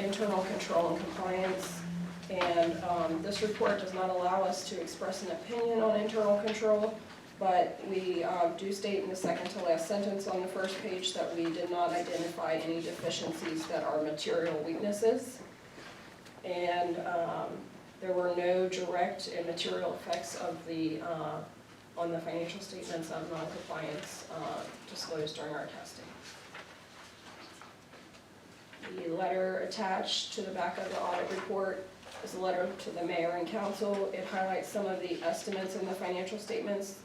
internal control and compliance. And this report does not allow us to express an opinion on internal control, but we do state in the second to last sentence on the first page that we did not identify any deficiencies that are material weaknesses. And there were no direct and material effects of on the financial statements of non-compliance disclosed during our testing. The letter attached to the back of the audit report is a letter to the mayor and council. It highlights some of the estimates in the financial statements.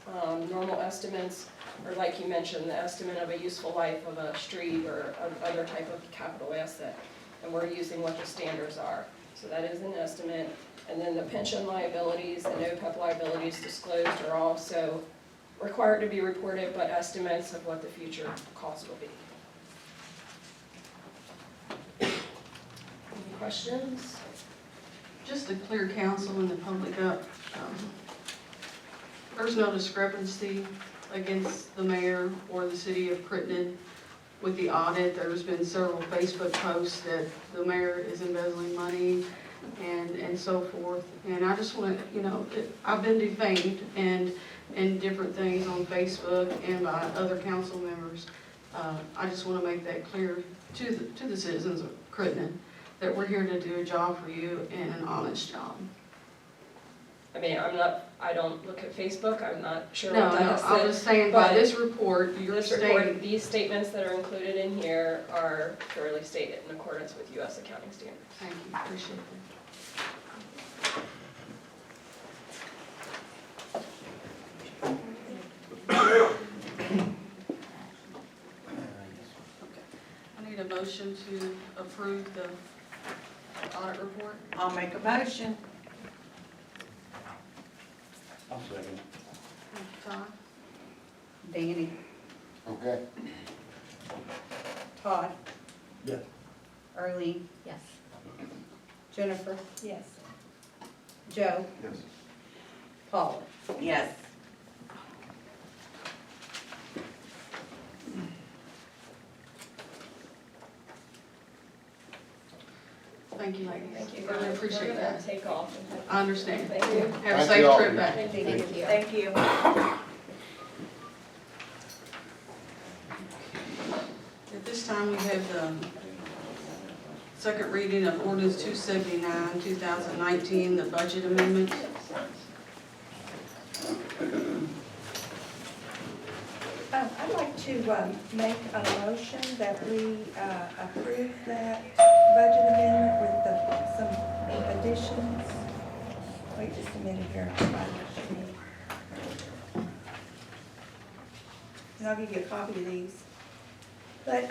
Normal estimates are, like you mentioned, the estimate of a useful life of a street or other type of capital asset. And we're using what the standards are. So that is an estimate. And then the pension liabilities and OPEB liabilities disclosed are also required to be reported, but estimates of what the future cost will be. Any questions? Just to clear council and the public up, there's no discrepancy against the mayor or the city of Crittenden with the audit. There's been several Facebook posts that the mayor is embezzling money and so forth. And I just want to, I've been defamed and different things on Facebook and by other council members. I just want to make that clear to the citizens of Crittenden that we're here to do a job for you and an honest job. I mean, I don't look at Facebook, I'm not sure No, what that is. I was saying by this report, you're stating. These statements that are included in here are fairly stated in accordance with U.S. accounting standards. Thank you, appreciate that. I need a motion to approve the audit report. I'll make a motion. I'll second. Todd? Danny. Okay. Todd. Yes. Arlene. Yes. Jennifer. Yes. Joe. Yes. Paula. Yes. Thank you, ladies. Thank you. Really appreciate We're gonna that. take off. And I understand. Thank you. Have a Thank safe you all. trip back. Thank you. Thank you. Thank you. At this time, we have the second reading of ordinance 279, 2019, the budget amendment. I'd like to make a motion that we approve that budget amendment with some additions. Wait just a minute here. And I'll give you a copy of these. But,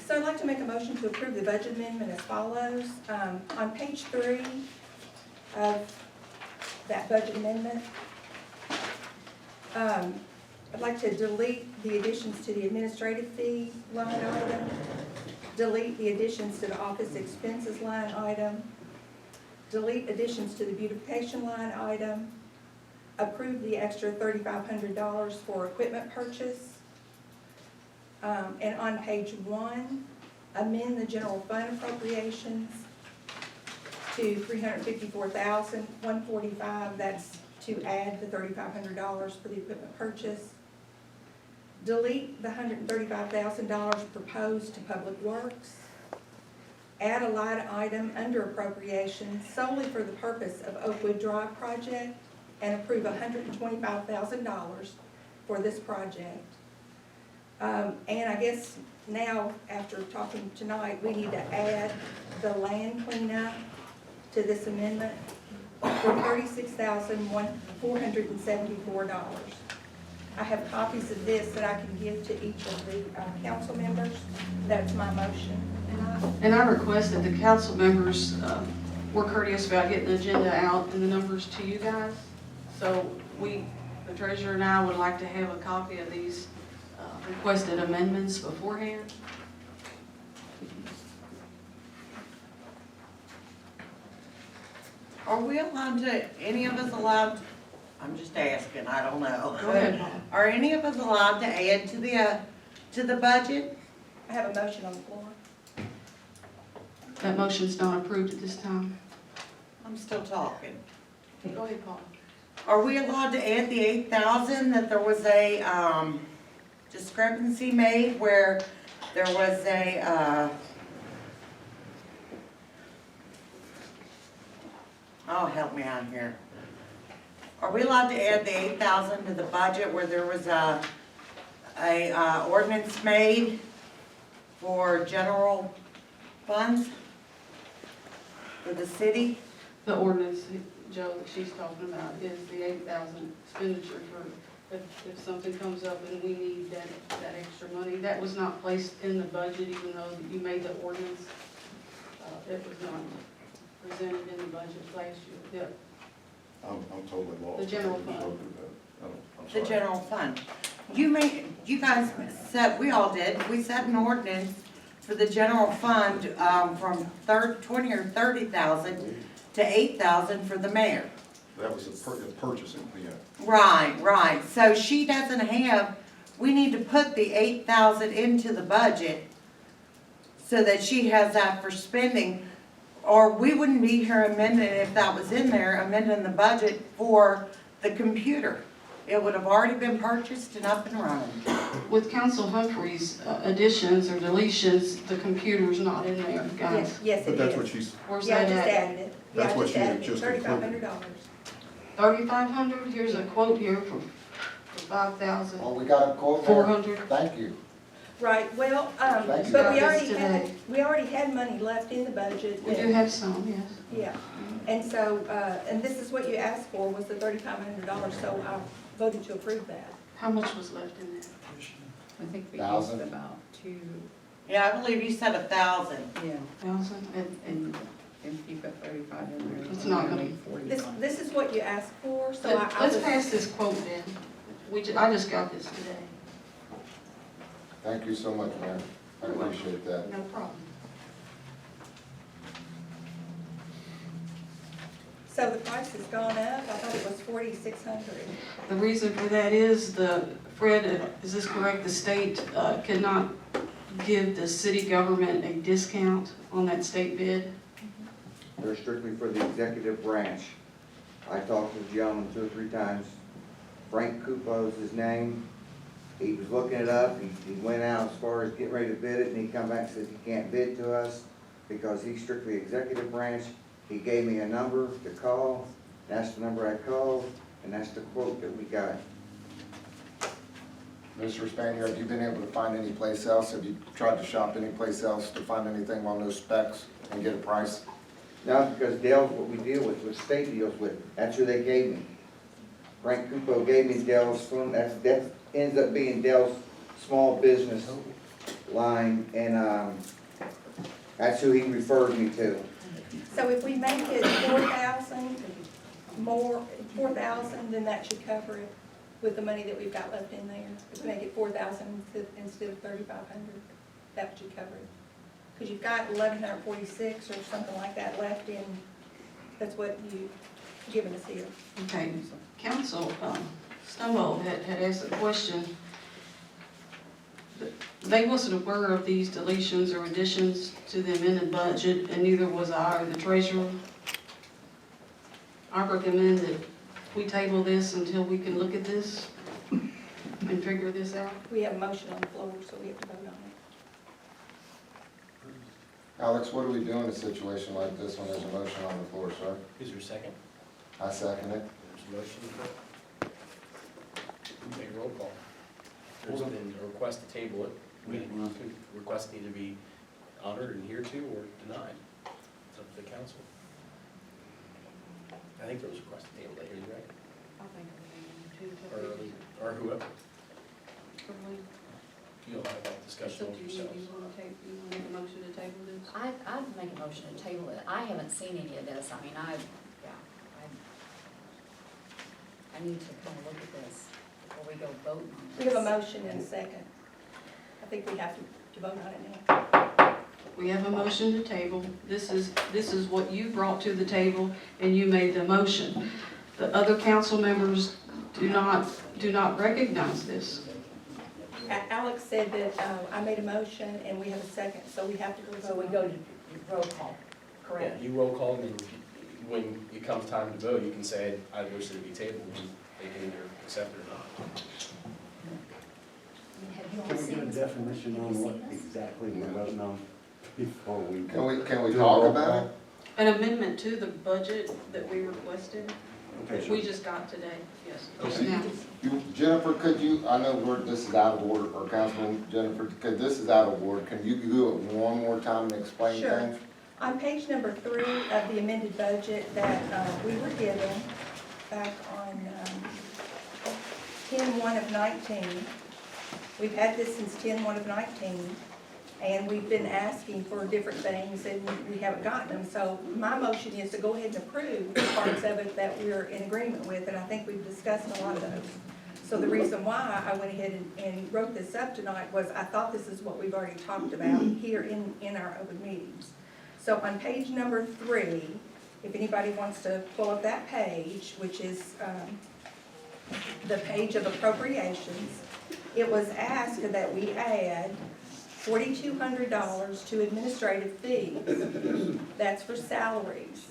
so I'd like to make a motion to approve the budget amendment as follows. On page 3 of that budget amendment, I'd like to delete the additions to the administrative fee line item, delete the additions to the office expenses line item, delete additions to the beautification line item, approve the extra $3,500 for equipment purchase, and on page 1, amend the general fund appropriations to $354,145. That's to add the $3,500 for the equipment purchase. Delete the $135,000 proposed to Public Works. Add a line item under appropriations solely for the purpose of Oakwood Drive project and approve $125,000 for this project. And I guess now, after talking tonight, we need to add the land cleanup to this amendment for $36,474. I have copies of this that I can give to each of the council members. That's my motion. And I request that the council members were courteous about getting the agenda out and the numbers to you guys. So the treasurer and I would like to have a copy of these requested amendments beforehand. Are we allowed to, any of us allowed, I'm just asking, I don't know. Go ahead, Paul. Are any of us allowed to add to the budget? I have a motion on the floor. That motion's not approved at this time. I'm still talking. Go ahead, Paul. Are we allowed to add the 8,000 that there was a, discrepancy made where there was a, oh, help me out here. Are we allowed to add the 8,000 to the budget where there was a ordinance made for general funds for the city? The ordinance, Joe, that she's talking about is the 8,000 expenditure for, if something comes up and we need that extra money. That was not placed in the budget, even though you made the ordinance. It was not presented in the budget last year. I'm totally lost. The general fund. I'm The sorry. general fund. You guys said, we all did, we set an ordinance for the general fund, from 20 or 30,000 to 8,000 for the mayor. That was the purchasing, yeah. Right, so she doesn't have, we need to put the 8,000 into the budget so that she has that for spending, or we wouldn't be here amending, if that was in there, amending the budget for the computer. It would have already been purchased and up and running. With Council Humphrey's additions or deletions, the computer's not in there, guys. Yes, But it that's what is. she's, Where's Yeah, I that just at? added it. Yeah, That's I what just she had added it, just $3,500. 3,500, here's a quote here for Well, 5,400. we got a quote there. Thank you. Right, well, Thank you. but we Got already this had, today. we already had money left in the budget. We do have some, yes. Yeah, and so, and this is what you asked for, was the $3,500, so I voted to approve that. How much was left in there? I think we 1,000. used about two, Yeah, I believe you said 1,000. yeah, 1,000? and if you put 35 in there. It's not gonna- be 41. This is what you asked for, so I Let's was. pass this quote then. I just got this today. Thank you so much, Mayor. I appreciate that. No problem. So the price has gone up, I thought it was $4,600. The reason for that is Fred, is this correct? The state cannot give the city government a discount on that state bid? They're strictly for the executive branch. I talked to the gentleman 2 or 3 times. Frank Cupo is his name. He was looking it up, he went out as far as getting ready to bid it, and he come back and said he can't bid to us because he's strictly executive branch. He gave me a number to call, that's the number I called, and that's the quote that we got. Mr. Spanier, have you been able to find any place else? Have you tried to shop any place else to find anything on those specs and get a price? No, because Dell's what we deal with, what state deals with, that's who they gave me. Frank Cupo gave me Dell's phone, that ends up being Dell's small business line, and, that's who he referred me to. So if we make it 4,000 more, 4,000, then that should cover it with the money that we've got left in there. If we make it 4,000 instead of 3,500, that should cover it. Because you've got 1,146 or something like that left in, that's what you've given us here. Okay, Council Stumbo had asked a question. They wasn't aware of these deletions or additions to them in the budget, and neither was I or the treasurer. I recommend that we table this until we can look at this and figure this out. We have a motion on the floor, so we have to vote on it. Alex, what do we do in a situation like this when there's a motion on the floor, sir? Is there a second? I second it. There's a motion. Make a roll call. There's been a request to table it. Request need to be honored and adhered to or denied. It's up to the council. I think there was a request to table it, are you right? I think Or whoever. You'll have that discussion with yourselves. You want to make a motion to table this? I'd make a motion to table it. I haven't seen any of this. I mean, I need to kind of look at this before we go vote on We this. have a motion and a second. I think we have to vote on it now. We have a motion to table. This is what you brought to the table, and you made the motion. The other council members do not recognize this. Alex said that I made a motion and we have a second, so we have to go vote. So we on go it. to, roll call, Yeah, correct? you roll call, and then when it comes time to vote, you can say, I wish it to be tabled, and they can either accept it or not. Have you all Can we seen get a this? definition Have on you what seen this? exactly we're voting on before we? Can we do a talk roll about call? it? An amendment to the budget that we requested, Okay, we sure. just got today, yes. Okay. Now, Jennifer, could you, I know this is out of order, or Councilman Jennifer, because this is out of order, can you do it one more time and explain Sure. things? On page number 3 of the amended budget that we were given back on 10/1 of 19, we've had this since 10/1 of 19, and we've been asking for different things and we haven't gotten them. So my motion is to go ahead and approve the parts of it that we're in agreement with, and I think we've discussed a lot of those. So the reason why I went ahead and wrote this up tonight was I thought this is what we've already talked about here in our open meetings. So on page number 3, if anybody wants to pull up that page, which is the page of appropriations, it was asked that we add $4,200 to administrative fees. That's for salaries.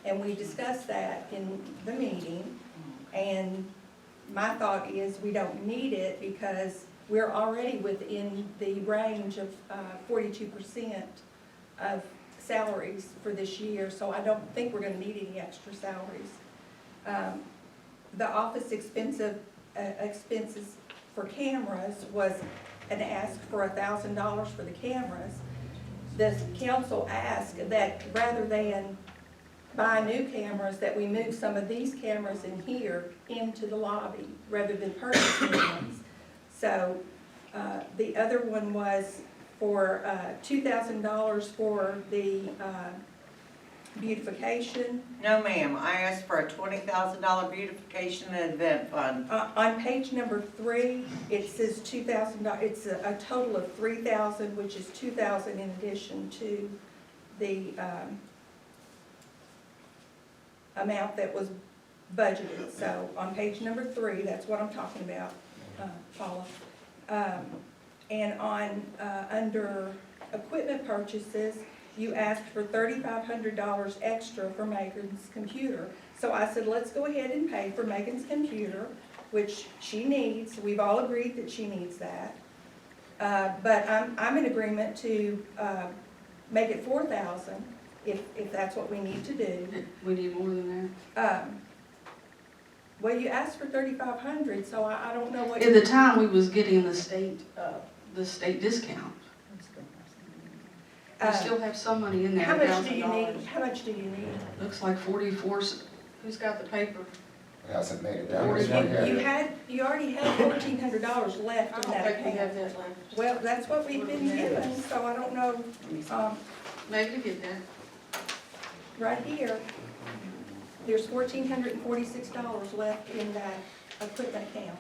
And we discussed that in the meeting, and my thought is we don't need it because we're already within the range of 42% of salaries for this year, so I don't think we're gonna need any extra salaries. The office expenses for cameras was an ask for $1,000 for the cameras. The council asked that rather than buy new cameras, that we move some of these cameras in here into the lobby rather than purchase new ones. So the other one was for $2,000 for the beautification. No, ma'am, I asked for a $20,000 beautification and event fund. On page number 3, it says $2,000, it's a total of $3,000, which is $2,000 in addition to the amount that was budgeted. So on page number 3, that's what I'm talking about, Paula. And on, under equipment purchases, you asked for $3,500 extra for Megan's computer. So I said, let's go ahead and pay for Megan's computer, which she needs. We've all agreed that she needs that. But I'm in agreement to make it $4,000 if that's what we need to do. we need more than that. Well, you asked for $3,500, so I don't know what. At the time, we was getting the state discount. We still have some money in there, How much do you $1,000. need? How much do you need? Looks like 44, who's got the paper? It hasn't made it down. Forty- You already had $1,400 I left in don't that think we have account. that left. Well, that's what we've been given, so I don't know, Maybe get that. right here, there's $1,446 left in that equipment account.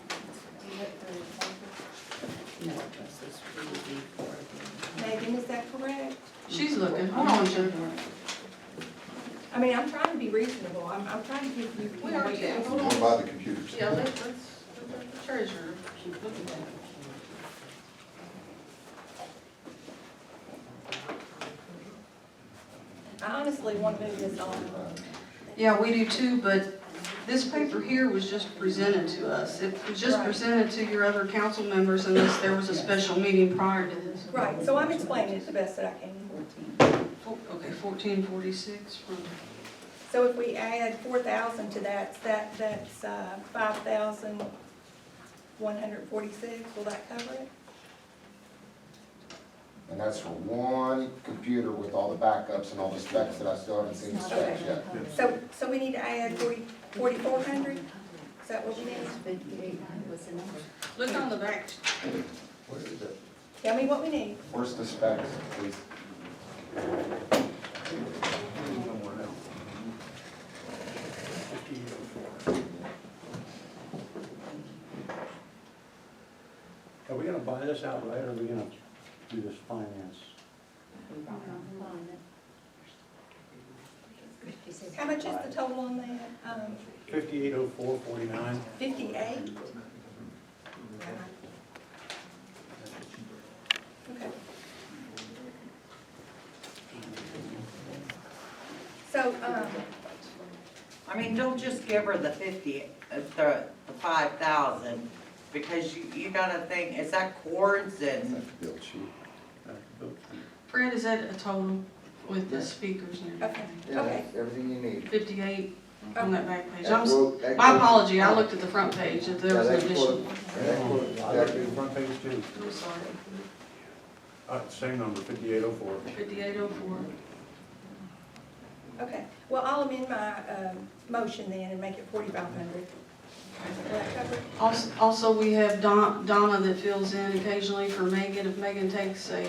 No, this is really for the. Megan, is that correct? She's looking, hold on, Jennifer. I mean, I'm trying to be reasonable, I'm trying to give you. We are too. Hold What on. about the computers? Yeah, let's, the treasurer, she's looking at it. I honestly want to move this on. Yeah, we do too, but this paper here was just presented to us. It was just Right. presented to your other council members unless there was a special meeting prior to this. Right, so I'm explaining it the best that I can. Okay, 1446 from, So if we add 4,000 to that, that's 5,146, will that cover it? And that's for one computer with all the backups and all the specs that I still haven't seen the specs yet. So we need to add 4,400? Is that what we need? What's the number? look on the back. Where is it? Tell me what we need. Where's the specs, please? Are we gonna buy this outright, or are we gonna do this finance? How much is the total on that? 580449. 58? Okay. So, I mean, don't just give her the 50, the 5,000, because you gotta think, is that cords and, Bill sheet. Fred, is that a total with the speakers and okay, everything? Yeah, that's everything you need. 58 on that back page. That quote- that My quote- apology, I looked at the front page, if there was an Yeah, that additional. quote- that quote- I looked at the front page too. I'm sorry, Same number, 5804. 5804. okay. Well, I'll amend my, motion then and make it 4,500. Will that cover it? Also, we have Donna that fills in occasionally for Megan. If Megan takes a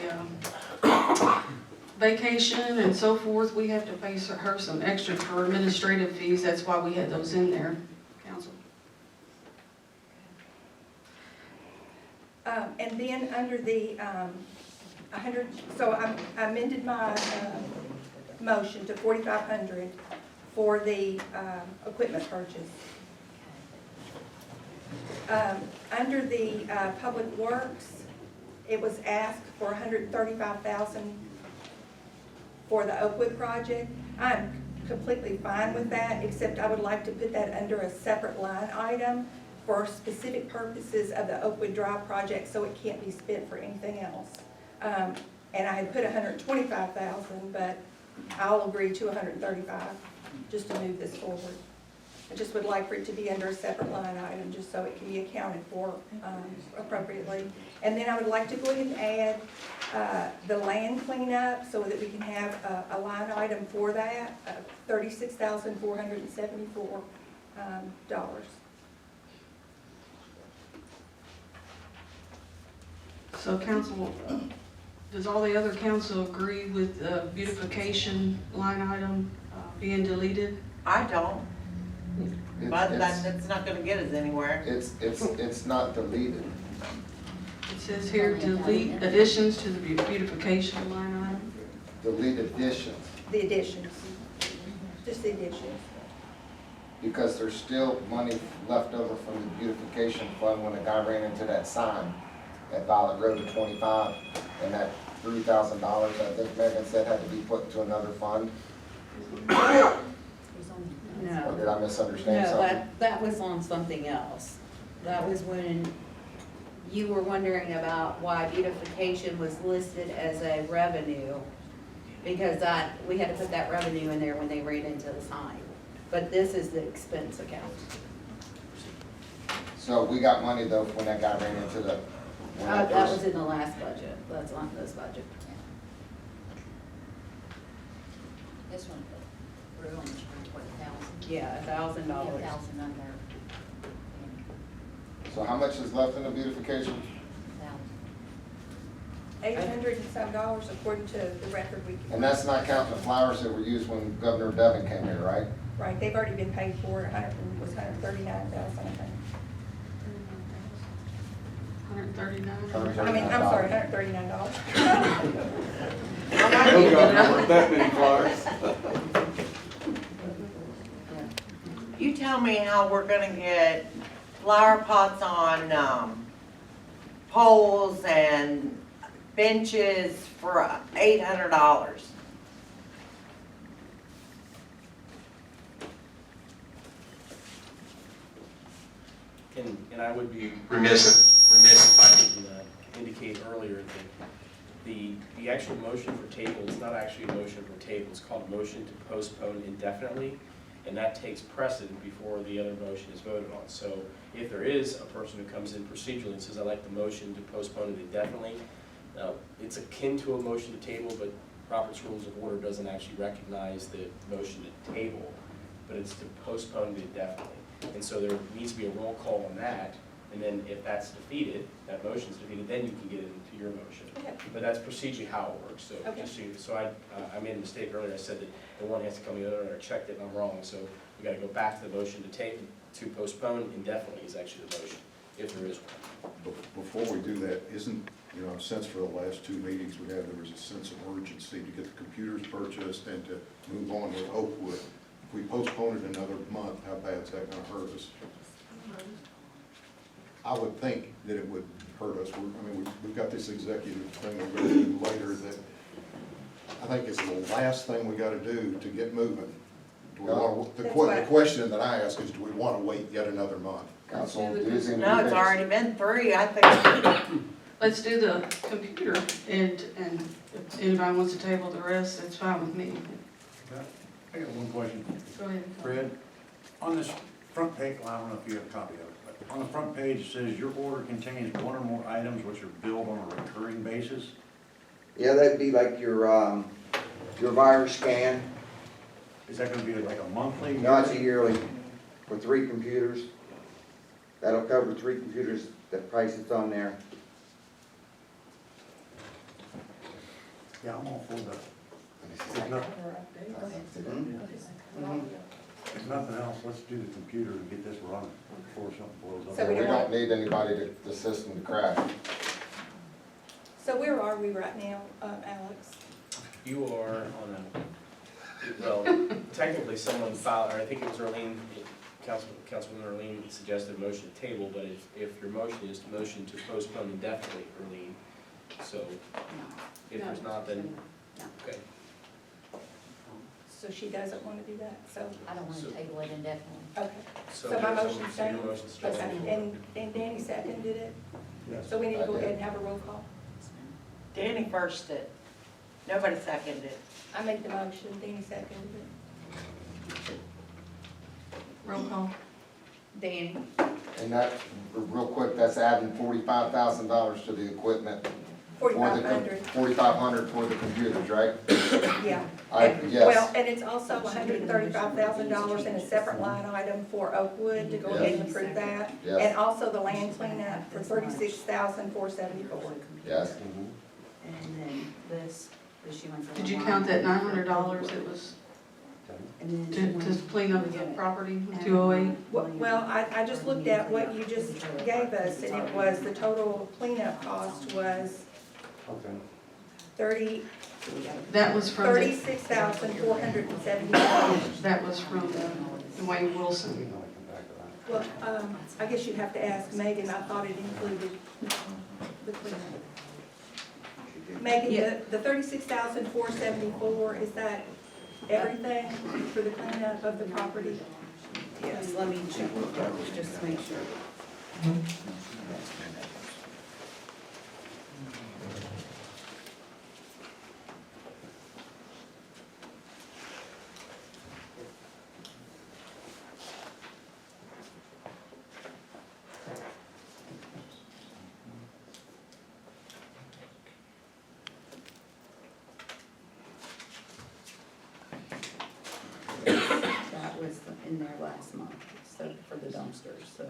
vacation and so forth, we have to pay her some extra for administrative fees. That's why we had those in there, council. And then under the, 100, so I amended my, motion to 4,500 for the, equipment purchase. Under the, public works, it was asked for 135,000 for the Oakwood project. I'm completely fine with that, except I would like to put that under a separate line item for specific purposes of the Oakwood Drive project, so it can't be spent for anything else. And I had put 125,000, but I'll agree to 135, just to move this forward. I just would like for it to be under a separate line item, just so it can be accounted for appropriately. And then I would like to go ahead and add the land cleanup, so that we can have a line item for that, $36,474. So council, does all the other council agree with the beautification line item being deleted? I don't, but It's, that's not gonna get us anywhere. it's not deleted. It says here, delete additions to the beautification line item. Delete additions, The additions, just the additions. because there's still money left over from the beautification fund when a guy ran into that sign at Violet Road at 25, and that $3,000, I think Megan said, had to be put into another fund. Or No, did I misunderstand no, something? that was on something else. That was when you were wondering about why beautification was listed as a revenue, because we had to put that revenue in there when they ran into the sign. But this is the expense account. So we got money though when that guy ran into the, when that That was person. in the last budget, that's not this budget. This one, we're only trying what, $1,000? Yeah, $1,000. $1,000 under. So how much is left in the beautification? $800 and some dollars according to the record we. And that's not counting the flowers that were used when Governor Devin came here, right? Right, they've already been paid for, was 139,000, I think. 139. I mean, I'm sorry, $139. Oh, God, that many flowers. You tell me how we're gonna get flower pots on, poles and benches for $800. And I would be remiss if I didn't indicate earlier that the actual motion for table is not actually a motion for table, it's called a motion to postpone indefinitely, and that takes precedent before the other motion is voted on. So if there is a person who comes in procedurally and says, I'd like the motion to postpone it indefinitely, it's akin to a motion to table, but Robert's Rules of Order doesn't actually recognize the motion to table, but it's to postpone it indefinitely. And so there needs to be a roll call on that, and then if that's defeated, that motion's defeated, then you can get it into your motion. Okay. But that's procedurally how it works, so Okay. just so I made a mistake earlier, I said that the one has to come in and I checked it and I'm wrong, so we gotta go back to the motion to to postpone indefinitely is actually the motion, if there is one. Before we do that, isn't, a sense for the last two meetings we had, there was a sense of urgency to get the computers purchased and to move on with Oakwood. If we postpone it another month, how bad's that gonna hurt us? I would think that it would hurt us. We've got this executive thing we're gonna do later that, I think it's the last thing we gotta do to get moving. Do we wanna, the That's why- question that I ask is, do we wanna wait yet another month? Councilwoman Dizzy. No, it's already been 3, I think. Let's do the computer, and if anybody wants to table the rest, it's fine with me. I got one question. Go ahead. Fred, on this front page, well, I don't know if you have a copy of it, but on the front page, it says your order contains one or more items which are billed on a recurring basis. Yeah, that'd be like your virus scan. Is that gonna be like a monthly? No, it's a yearly for 3 computers. That'll cover 3 computers, the price that's on there. Yeah, I'm all for that. If not- if nothing else, let's do the computer and get this running before something blows up. So We don't need anybody to, the system to crash. So where are we right now, Alex? You are on a, well, technically someone filed, or I think it was Arlene, Councilwoman Arlene suggested a motion to table, but if your motion is to motion to postpone indefinitely, Arlene, so if there's not, then, okay. So she doesn't want to do that, so, I don't want to table it indefinitely. okay. So So my there's a- motion so your stands? motion stands. Okay, and Danny seconded it, Yes. so we need to go ahead and have a roll call. Danny first did. Nobody seconded it. I made the motion, Danny seconded it. Roll call. Danny, And that, real quick, that's adding $45,000 to the equipment. For the 4,500, 4,500 for the computers, right? yeah. Well, Well, and it's also $135,000 in a separate line item for Oakwood, to go ahead and approve that. Yes. And also the land cleanup for $36,474. Yes. And then this she wants. Did you count that $900 it was And then she to clean up the property, 208? Well, I just looked at what you just gave us, and it was, the total cleanup cost was Okay. That was from, $36,470. that was from Dwayne Wilson. Well, I guess you'd have to ask Megan, I thought it included the cleanup. Megan, the $36,474, is that everything for the cleanup of the property? yes, let me check just to make sure. That was in there last month, so for the dumpsters, so,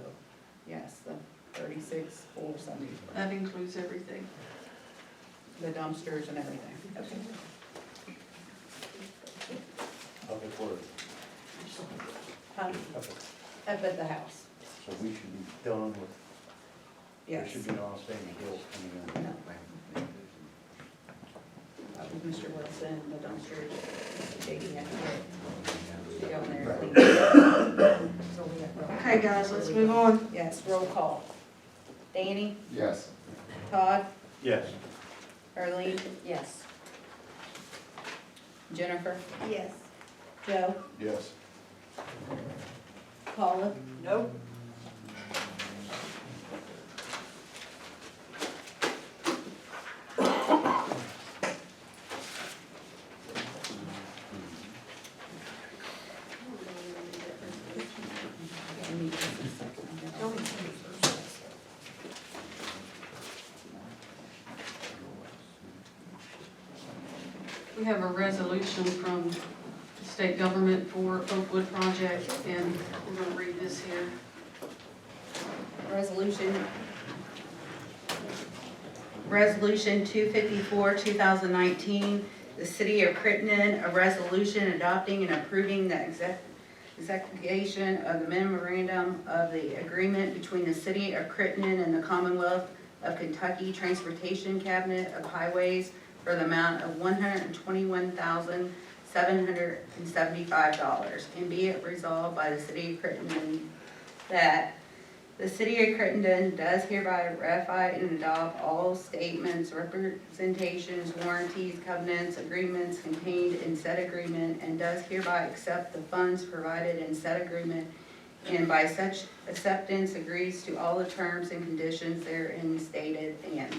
yes, the 36,474, That includes everything. the dumpsters and everything. Okay. Okay, for it. Huh? Up at the house, So we should be done with, there yes. should be no outstanding bills coming in. No. With Mr. Wilson, the dumpsters, JD had to go in there and clean it up. So we got roll- Okay, guys, let's move on. Yes, roll call. Danny, Yes. Todd, Yes. Arlene, Yes. Jennifer, Yes. Joe, Yes. Paula, Nope. We have a resolution from the state government for Oakwood project, and we're gonna read this here. Resolution 254, 2019, the City of Crittenden, a resolution adopting and approving the execution of the memorandum of the agreement between the City of Crittenden and the Commonwealth of Kentucky Transportation Cabinet of Highways for the amount of $121,775. And be it resolved by the City of Crittenden that The city of Crittenden does hereby ratify and adopt all statements, representations, warranties, covenants, agreements contained in said agreement, and does hereby accept the funds provided in said agreement, and by such acceptance agrees to all the terms and conditions therein stated, and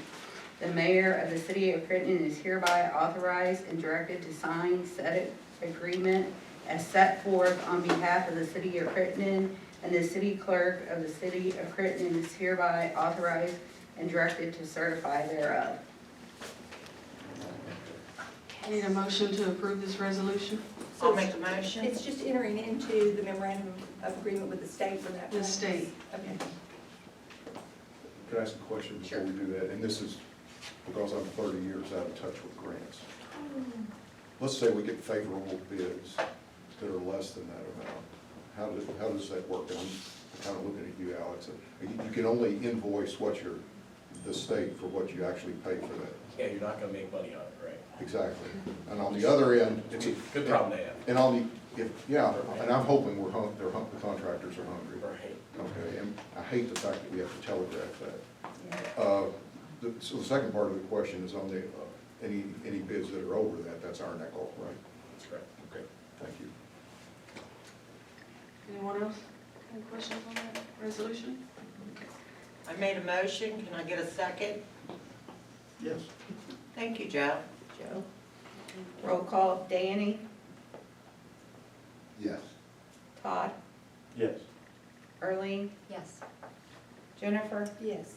the mayor of the city of Crittenden is hereby authorized and directed to sign said agreement as set forth on behalf of the city of Crittenden, and the city clerk of the city of Crittenden is hereby authorized and directed to certify thereof. Need a motion to approve this resolution? I'll make the motion. It's just entering into the memorandum of agreement with the state for that. The purpose. state. Okay. Can I ask a question before we do that? And this is because I'm 30 years out of touch with grants. Let's say we get favorable bids that are less than that amount. How does that work? And I'm kind of looking at you, Alex. You can only invoice the state for what you actually pay for that. Yeah, you're not gonna make money on it, right? Exactly. And on the other end, It's a good problem to have. And and I'm hoping the contractors are hungry. Right. Okay, and I hate the fact that we have to telegraph that. So the second part of the question is on the, any bids that are over that, that's our neck off, right? That's correct. Okay, thank you. Anyone else? Any questions on that resolution? I made a motion, can I get a second? Yes. Thank you, Joe. Joe? Roll call, Danny, Yes. Todd, Yes. Earlene, Yes. Jennifer, Yes.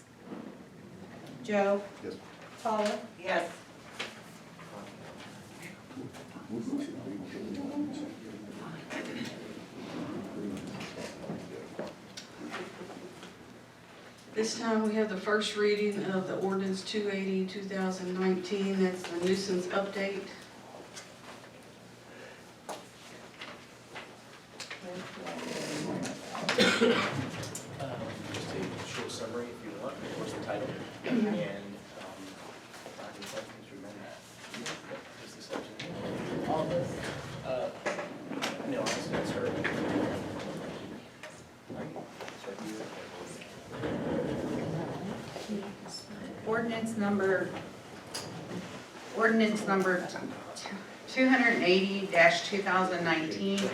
Joe, Yes. Paula. Yes. This time we have the first reading of the ordinance 280, 2019. That's the nuisance update. Just a short summary if you want, of course, the title, and, I can tell you remember that. Just the section. All this. No, I was gonna start. Start here. Ordinance number 280-2019,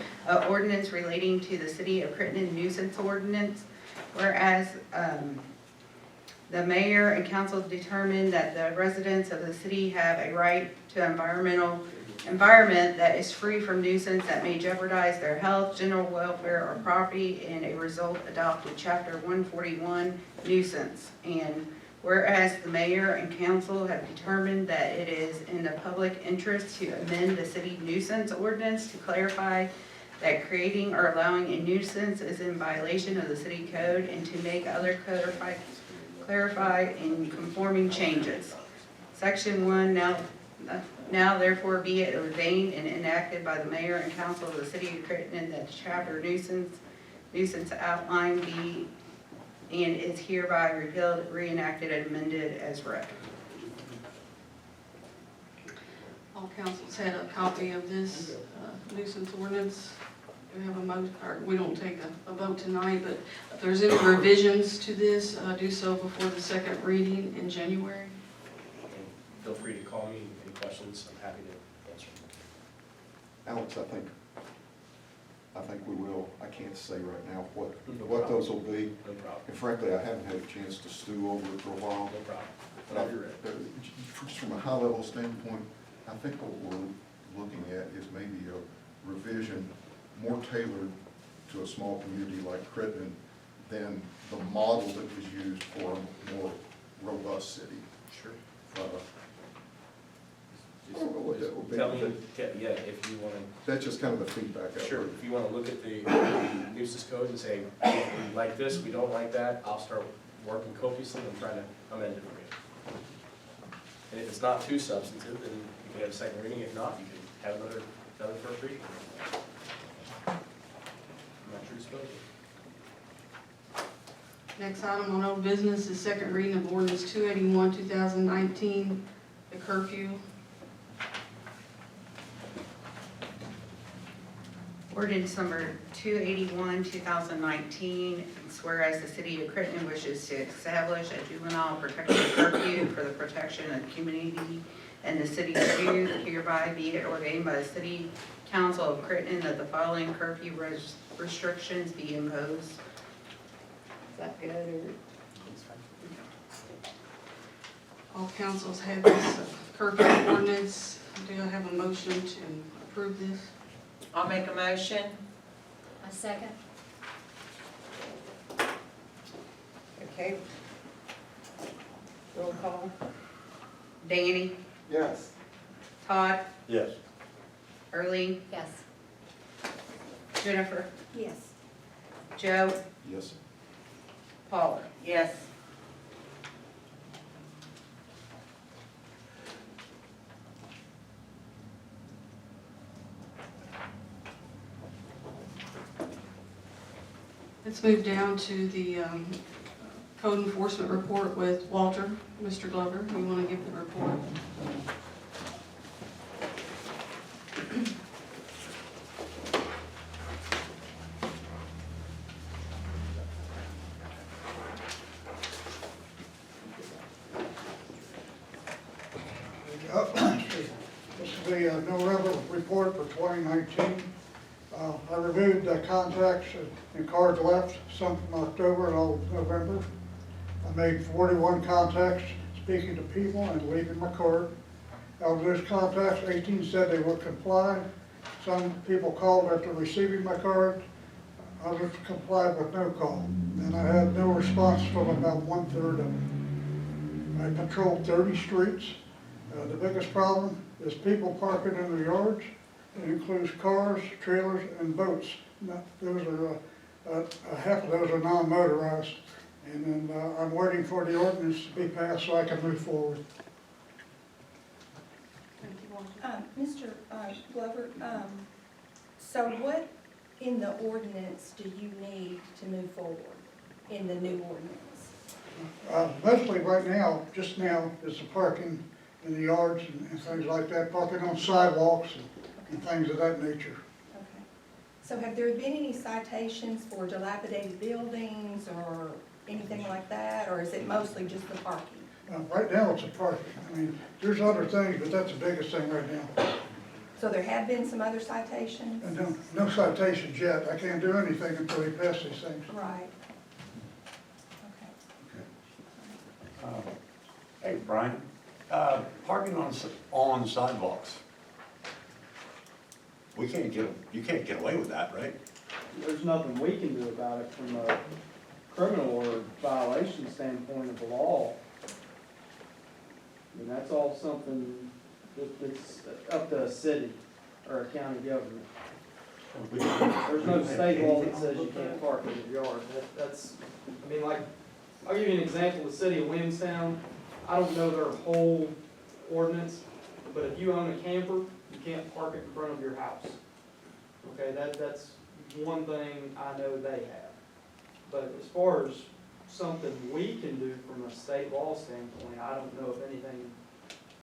ordinance relating to the city of Crittenden nuisance ordinance. Whereas the mayor and council determined that the residents of the city have a right to environment that is free from nuisance that may jeopardize their health, general welfare, or property, and a result adopted chapter 141 nuisance. And whereas the mayor and council have determined that it is in the public interest to amend the city nuisance ordinance to clarify that creating or allowing a nuisance is in violation of the city code, and to make other clarify and conforming changes. Section 1, now therefore be it ordained and enacted by the mayor and council of the city of Crittenden that the chapter nuisance outline be and is hereby repealed, reenacted, and amended as read. All councils had a copy of this nuisance ordinance. We have a or we don't take a vote tonight, but if there's any revisions to this, do so before the second reading in January. And feel free to call me, any questions, I'm happy to answer. Alex, I think we will. I can't say right now what those will be. No problem, And frankly, I haven't had a chance to stew over it for a while. no problem. But Whenever you're ready. just from a high-level standpoint, I think what we're looking at is maybe a revision more tailored to a small community like Crittenden than the model that was used for a more robust city. Sure. What that will be. Tell me, yeah, if you want to. That's just kind of the feedback. I've Sure, heard. if you want to look at the nuisance code and say, we like this, we don't like that, I'll start working copiously and trying to amend it for you. And if it's not too substantive, then you can have a second reading. If not, you can have another first reading. I'm not sure it's supposed to. Next item on old business is second reading of ordinance 281, 2019, the curfew. Ordinance number 281, 2019, it's whereas the city of Crittenden wishes to establish a juvenile protection curfew for the protection of the community and the city too, hereby be it ordained by the city council of Crittenden that the following curfew restrictions be imposed. Is that good or? All councils have this curfew ordinance. Do I have a motion to approve this? I'll make a motion. A second? Okay. Roll call. Danny, Yes. Todd, Yes. Early, Yes. Jennifer, Yes. Joe, Yes. Paula. Yes. Let's move down to the code enforcement report with Walter. Mr. Glover, you want to give the report? This is the November report for 2019. I reviewed the contacts and cards left, some from October and all of November. I made 41 contacts, speaking to people and leaving my card. Out of those contacts, 18 said they would comply. Some people called after receiving my card. Others complied with no call. And I had no response from about 1/3 of them. I patrolled 30 streets. The biggest problem is people parking in their yards. It includes cars, trailers, and boats. Those are, half of those are non-motorized. And then I'm waiting for the ordinance to be passed so I can move forward. Thank you, Walter. Mr. Glover, so what in the ordinance do you need to move forward in the new ordinance? Mostly right now, just now, is the parking in the yards and things like that, parking on sidewalks and things of that nature. Okay. So have there been any citations for dilapidated buildings or anything like that, or is it mostly just the parking? Right now, it's a parking. I mean, there's other things, but that's the biggest thing right now. So there have been some other citations? And no citations yet. I can't do anything until we pass these things. Right. Okay. Hey, Brian, parking on sidewalks. You can't get away with that, right? There's nothing we can do about it from a criminal or violation standpoint of the law. I mean, that's all something that's up to a city or a county government. There's no state law that says you can't park in your yard. I mean, like, I'll give you an example, the city of Williamstown, I don't know their whole ordinance, but if you own a camper, you can't park it in front of your house. Okay, that's one thing I know they have. But as far as something we can do from a state law standpoint, I don't know of anything